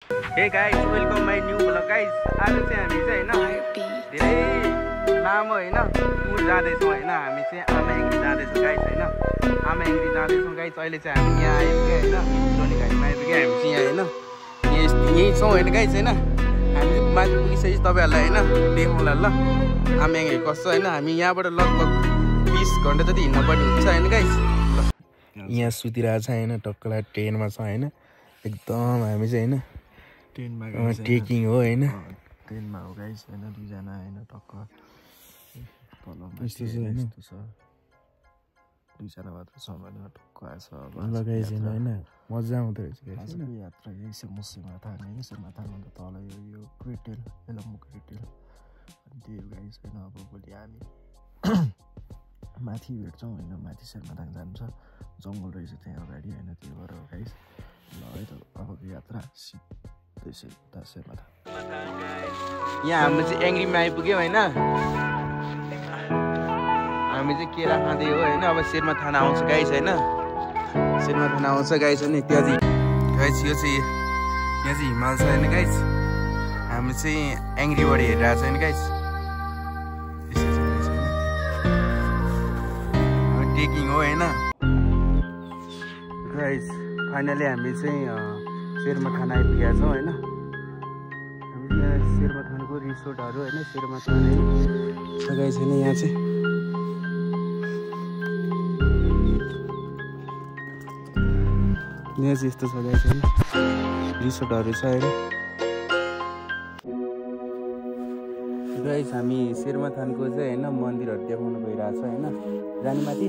Hey guys, welcome my new vlog guys. आज चाहिँ हामी चाहिँ हैन धेरै लामो हैन टुर जाँदै छौं हैन हामी चाहिँ आमा एङ्ग्री जाँदै छौं गाइस हैन आमा एङ्ग्री जाँदै छौं गाइस अहिले चाहिँ हामी यहाँ आइपुगे हैन सोनी घारीमा आइपुगे हामी चाहिँ यहाँ हैन यही छौं हैन गाइस हैन हामी चाहिँ माथि पुगिसकेपछि तपाईहरुलाई हैन देखाउँला ल आमा एङ्ग्री कस्तो हैन हामी यहाँबाट लगभग 20 घण्टा जति हिँड्नु पर्ने हुन्छ हैन गाइस यहाँ सुतिरहेछ हैन टक्कला ट्रेनमा छ हैन एकदम हामी चाहिँ हैन ट्रेनमा टेकिङ हो हैन ट्रेनमा हो गाइस हैन दुई जना हैन टक्क तल यस्तो छ हैन दुई जना मात्र छ भने टक्क आछ लगाइछ हैन मजा आउँदै रहेछ गाइस आजको यात्रा यही समस्यामा थाहा हैन समस्यामा भन्दा तल यो क्रिटेल एलमु क्रिटेल अनि त्यो गाइस हैन अब भोलि हामी माथि भेट्छौँ हैन माथि शेरमाथाङ जान्छ जंगल रहेछ त्यहाँ अगाडि हैन त्यो भएर गाइस ल है त अबको यात्रा यहाँ हाम्रो चाहिँ एङ्ग्रीमा आइपुग्यौँ होइन हामी चाहिँ केरा खाँदै हो होइन अब शेरमा थाना आउँछ गाइस होइन शेरमा थाना आउँछ गाइस होइन त्यहाँ चाहिँ गाइस यो चाहिँ यहाँ चाहिँ हिमाल छ होइन गाइस हामी चाहिँ एङ्ग्रीबाट हेरिरहेको छ होइन गाइस टेकिङ हो होइन गाइस फाइनली हामी चाहिँ शेरमा थाना आइपुगेका छौँ होइन हामी यहाँ शेरमा थानाको रिसोर्टहरू होइन शेरमा थाना छ गाइस होइन यहाँ चाहिँ यहाँ चाहिँ यस्तो छ गाइस होइन रिसोर्टहरू छ होइन गाइस हामी शेरमा थानको चाहिँ होइन मन्दिरहरू देखाउनु गइरहेको छ होइन जाने माथि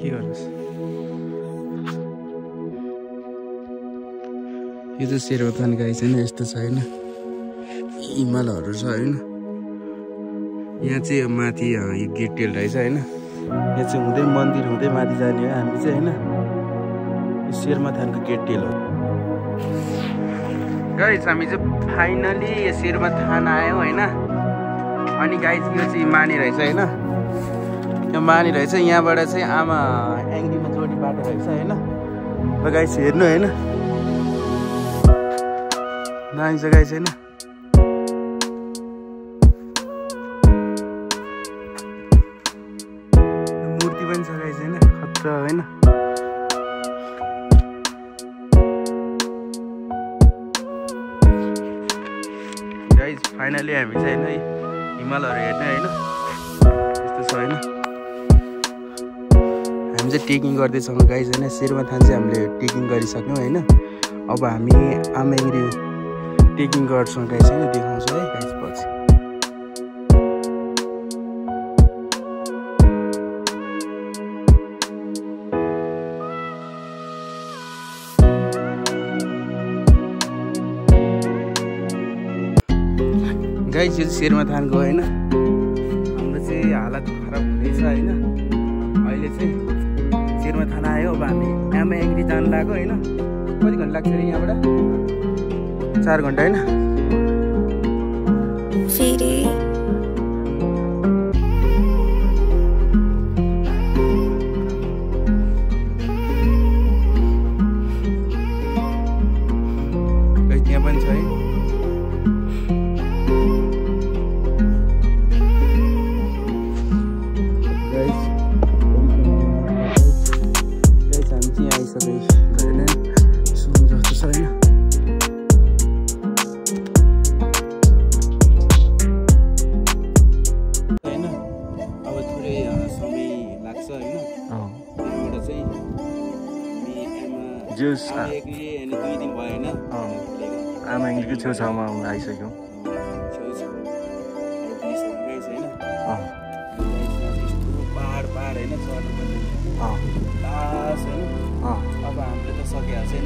के गर्नुहोस् यो चाहिँ शेरमाथान गाइस हैन यस्तो छ हैन हिमालहरू छ हैन यहाँ चाहिँ माथि यो गेटटेल रहेछ हैन यहाँ चाहिँ हुँदै मन्दिर हुँदै माथि जाने हो हामी चाहिँ हैन यो शेरमाथानको गेटटेल हो गाइस हामी चाहिँ फाइनली यो शेरमाथान आयो हैन अनि गाइस यो चाहिँ माने रहेछ हैन यो माने रहेछ यहाँबाट चाहिँ आमा एङ्ग्रीमा जोडी बाटो रहेछ हैन ल गाइस हेर्नु हैन नानी जग्गा छैन मूर्ति पनि छ गाइस हैन खतरा हैन गाइस फाइनली हामी चाहिँ हैन हिमालहरू हेर्ने हैन यस्तो छ हैन हामी चाहिँ टेकिङ गर्दैछौँ गाइस हैन शेरमाथान चाहिँ हामीले टेकिङ गरिसक्यौँ हैन अब हामी आमा एङ्ग्री टेकिङ गर्छौँ गाइस हैन देखाउँछु है गाइस पछि गाइस यो शेरमाथानको हैन हाम्रो चाहिँ हालत खराब हुँदैछ हैन अहिले चाहिँ शेरमाथान आयो अब हामी आमा एङ्ग्री जान लाग्यो हैन कति घन्टा लाग्छ रे यहाँबाट 4 घन्टा हैन त्यहाँ पनि छ है गाइस हामी चाहिँ आइसक्यो होइन सुन जस्तो छ होइन आमा एङ्ग्रीको छेउछाउमा आइसक्यौँ पहाड होइन अब हामीले त सकिहाल्छ छैन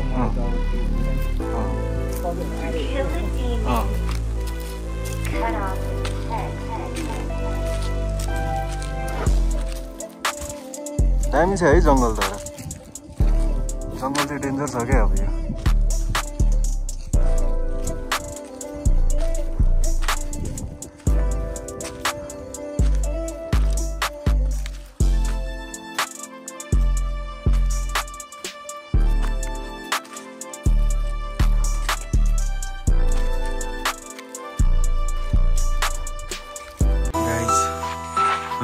दामी छ है जङ्गल तर जङ्गल चाहिँ डेन्जर छ क्या अब यो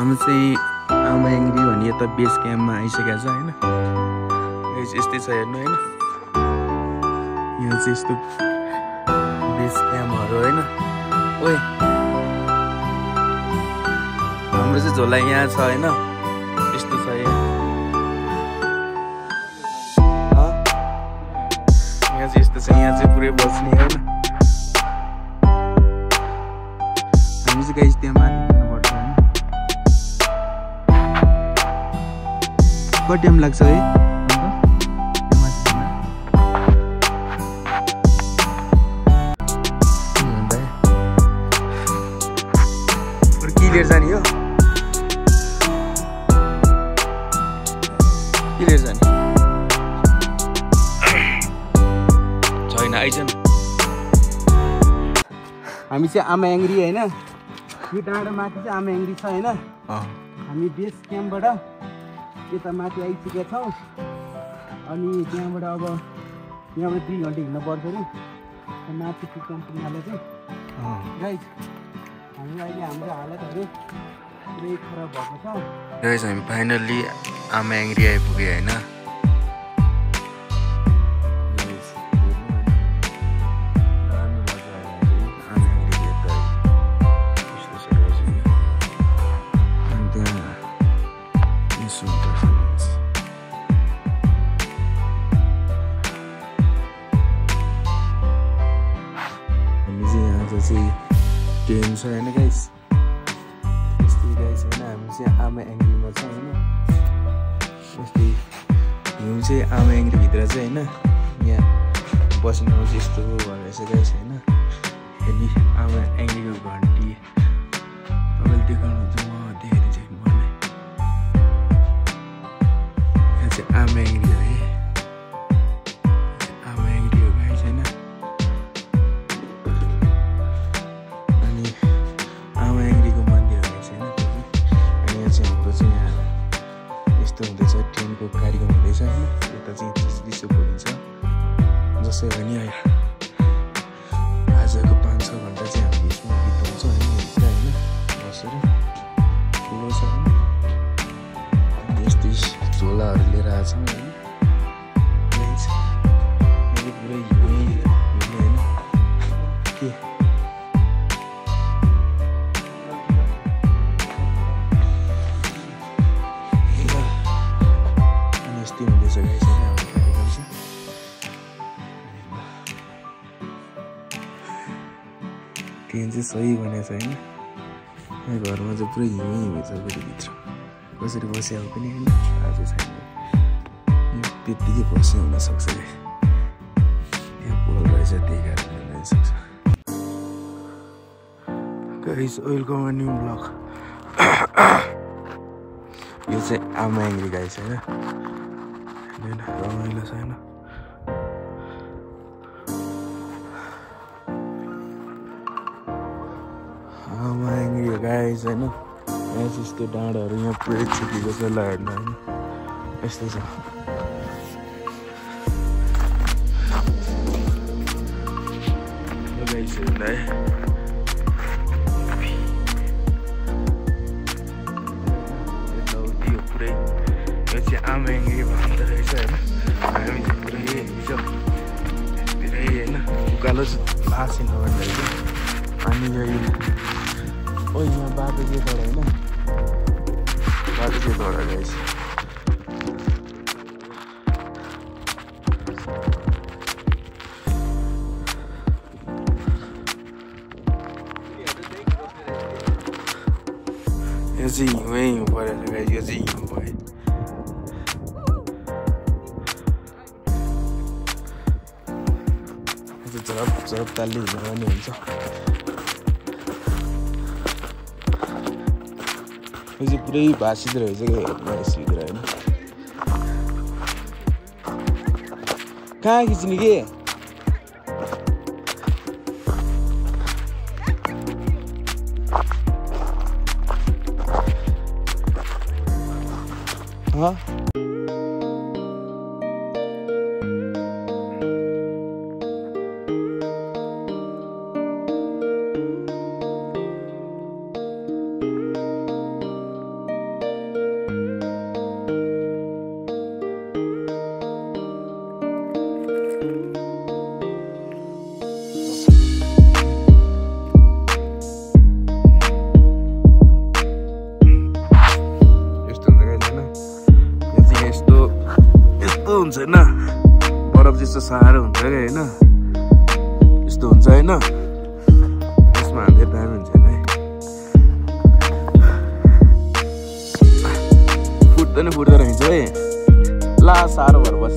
हाम्रो चाहिँ आमा एङ्ग्री भन्ने यता बेस क्याम्पमा आइसकेको छ होइन। यस्तै छ हेर्नु होइन, यहाँ चाहिँ यस्तो बेस क्याम्पहरू होइन। ओए हाम्रो चाहिँ झोला यहाँ छ होइन, यस्तो छ यहाँ चाहिँ यस्तो छ, यहाँ चाहिँ पुरै बस्ने होइन। हामी चाहिँ गाइस त्यहाँ माथि जानुपर्छ होइन। कति टाइम लाग्छ है? के लिएर जाने हो? के लिएर जाने? छैन आइजन। हामी चाहिँ आमा एङ्ग्री होइन, यो डाँडो माथि चाहिँ आमा एङ्ग्री छ होइन। हामी बेस क्याम्पबाट यता माथि आइसकेका छौँ। अनि त्यहाँबाट अब यहाँबाट 2 घन्टा हिँड्नु पर्छ नि माथि पुग्छौँ पुग्नाले चाहिँ। गाइस हामी अहिले हाम्रो हालतहरू पुरै खराब भएको छ। गाइस हामी फाइनल्ली आमा एङ्ग्री आइपुग्यो होइन। ट्रेन छ होइन गाइस, यस्तै गाइस होइन। हामी चाहिँ आमा एङ्ग्रीमा छ होइन। यस्तै हिउँ चाहिँ आमा एङ्ग्रीभित्र चाहिँ होइन, यहाँ बस्ने ठाउँ चाहिँ यस्तो भएछ गाइस होइन। यदि आमा एङ्ग्रीको घन्टी तपाईँले देखाउनुहुन्छ, म देखाइदिन्छु मलाई। यहाँ चाहिँ आमा एङ्ग्री हो है, आमा एङ्ग्री हो गाइस होइन। हुँदैछ ट्रेनको कार्यक्रम हुँदैछ होइन। यता चाहिँ चिसो बोलिन्छ जसै भने आजको 5-6 घन्टा चाहिँ हामी यसमा बिताउँछ होइन। भित्र होइन बसेर ठुलो छ होइन। यस्तै झोलाहरू लिएर आएको छौँ होइन। पुरै हिँड्ने होइन के ट्रेन चाहिँ सही भनेको छ होइन। यहाँ घरमा चाहिँ पुरै हिउँ छ भित्र, कसरी बस्यो पनि होइन। आज छैन यो त्यत्तिकै बस्यो हुनसक्छ कि यहाँ पोल रहेछ त्यही कारणले हुनसक्छ। Guys welcome to new blog. यो चाहिँ आमा एङ्ग्री गाइस होइन, रमाइलो छ होइन। आमा एङ्ग्री गाइस होइन। यहाँ चाहिँ यस्तो डाँडाहरू यहाँ पुरै छुटेको छ ल हेर्नु होइन, यस्तो छ। गाइसहरूलाई यताउति यो पुरै यो चाहिँ आमा एङ्ग्री भन्दो रहेछ होइन। हामी चाहिँ पुरै हिजो धेरै होइन उकालो भाषी नभन्दा रहेछ। अनि यो यहाँ बाटो चाहिँ तर होइन, बाटो चाहिँ तर गाइस। यो चाहिँ हिउँ परेर गाइस, यो चाहिँ हिउँ भयो। झरप झरप तालले हिँड्नु पनि हुन्छ। यो चाहिँ पुरै भाषित रहेछ क्या भित्र होइन। कहाँ खिच्ने के? हुन्छ होइन बरफ जस्तो साह्रो हुन्छ अरे होइन यस्तो हुन्छ होइन यसमा हाल्दै दामी हुन्छ होइन फुट्दैन फुट्दो रहेछ है ला साह्रो भएर बस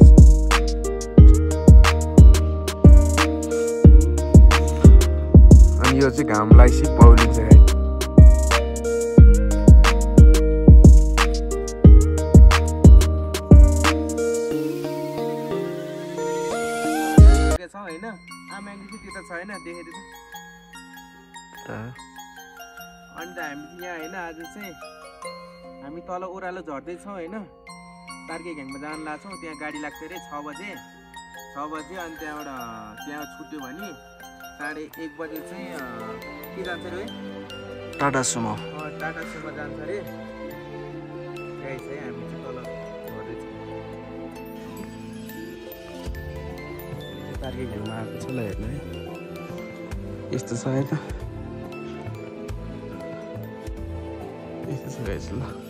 अनि यो चाहिँ घामलाई सिपाउलिन्छ है होइन आमाङ्गी चाहिँ त्यो त छैन देखेको अनि त हामी यहाँ होइन आज चाहिँ हामी तल ओह्रालो झर्दैछौँ होइन तार्के घ्याङमा जान लाग्छौँ त्यहाँ गाडी लाग्छ अरे 6 बजे अनि त्यहाँबाट त्यहाँ छुट्यो भने 1:30 बजे चाहिँ के जान्छ अरे टाटा सुमो जान्छ अरे गाइस है हामी चाहिँ तल झर्दैछौँ तार्के घ्याङमा आएको छ ल हेर्नु है यस्तो छ है त यस्तो छ गाइस ल